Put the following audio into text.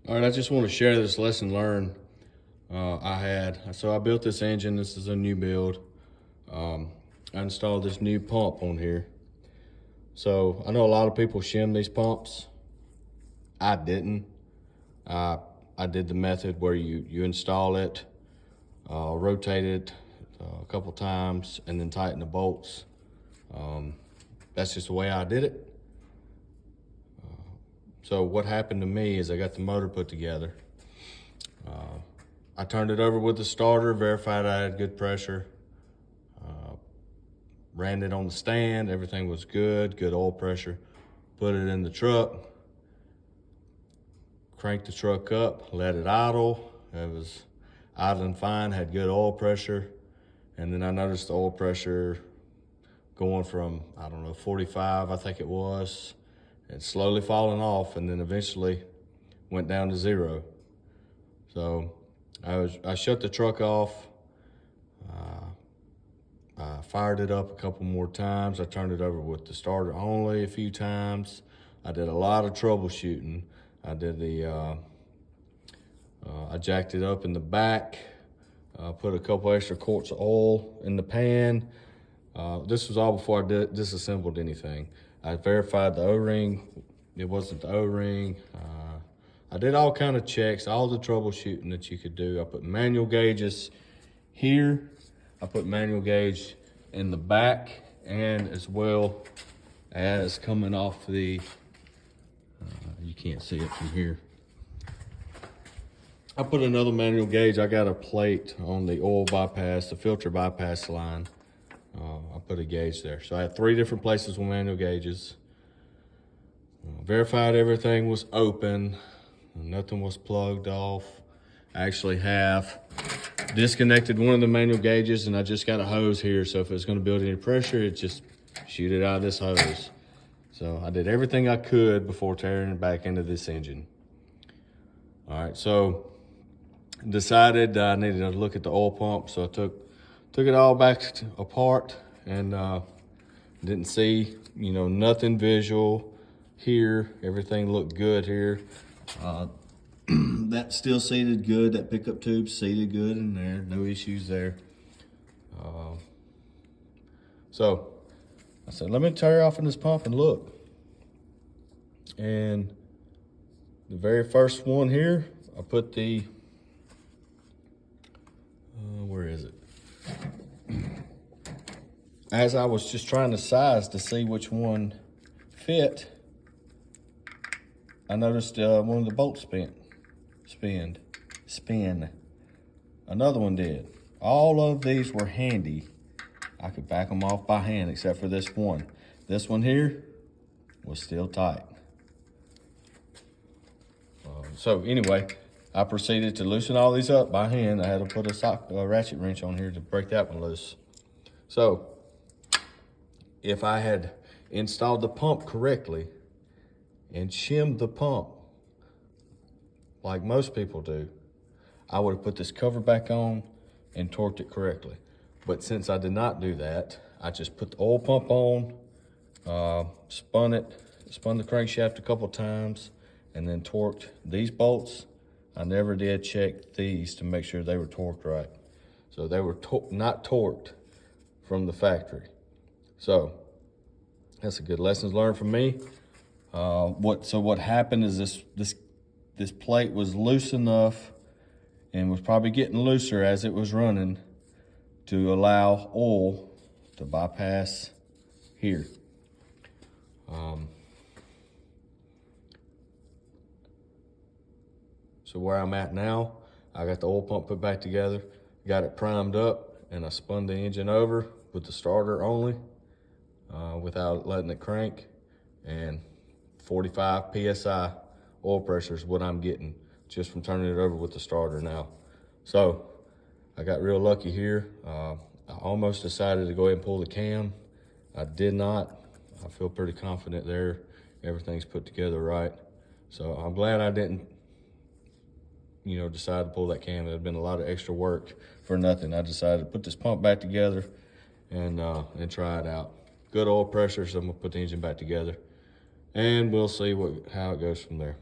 All right, I just want to share this lesson learned I had. So I built this engine. This is a new build. I installed this new pump on here. So I know a lot of people shim these pumps. I didn't. I did the method where you install it, rotate it a couple times, and then tighten the bolts. That's just the way I did it. So what happened to me is I got the motor put together. I turned it over with the starter, verified I had good pressure, ran it on the stand, everything was good oil pressure, put it in the truck, cranked the truck up, let it idle. It was idling fine, had good oil pressure. And then I noticed the oil pressure going from, I don't know, 45, I think it was, and slowly falling off, and then eventually went down to 0. So I shut the truck off. I fired it up a couple more times. I turned it over with the starter only a few times. I did a lot of troubleshooting. I jacked it up in the back, put a couple extra quarts of oil in the pan. This was all before I disassembled anything. I verified the O-ring. It wasn't the O-ring. I did all kind of checks, all the troubleshooting that you could do. I put manual gauges here. I put manual gauge in the back, and as well as coming off the, you can't see it from here. I put another manual gauge. I got a plate on the oil bypass, the filter bypass line. I put a gauge there. So I had 3 different places with manual gauges. Verified everything was open. Nothing was plugged off. I actually have disconnected one of the manual gauges, and I just got a hose here. So if it's going to build any pressure, it just shoot it out of this hose. So I did everything I could before tearing it back into this engine. All right, so decided I needed to look at the oil pump. So I took it all back apart, and didn't see, nothing visual here. Everything looked good here. That still seated good. That pickup tube seated good in there. No issues there. So I said, let me tear off in this pump and look. And the very first one here, I put the, where is it? As I was just trying to size to see which one fit, I noticed one of the bolts spin. Another one did. All of these were handy. I could back them off by hand except for this one. This one here was still tight. So anyway, I proceeded to loosen all these up by hand. I had to put a ratchet wrench on here to break that one loose. So if I had installed the pump correctly and shimmed the pump like most people do, I would have put this cover back on and torqued it correctly. But since I did not do that, I just put the oil pump on, spun the crankshaft a couple times, and then torqued these bolts. I never did check these to make sure they were torqued right. So they were not torqued from the factory. So that's a good lesson learned from me. What happened is this plate was loose enough and was probably getting looser as it was running to allow oil to bypass here. So where I'm at now, I got the oil pump put back together, got it primed up, and I spun the engine over with the starter only, without letting it crank, and 45 PSI oil pressure is what I'm getting just from turning it over with the starter now. So I got real lucky here. I almost decided to go ahead and pull the cam. I did not. I feel pretty confident there. Everything's put together right. So I'm glad I didn't, decide to pull that cam. It had been a lot of extra work for nothing. I decided to put this pump back together and try it out. Good oil pressure, so I'm gonna put the engine back together, and we'll see how it goes from there.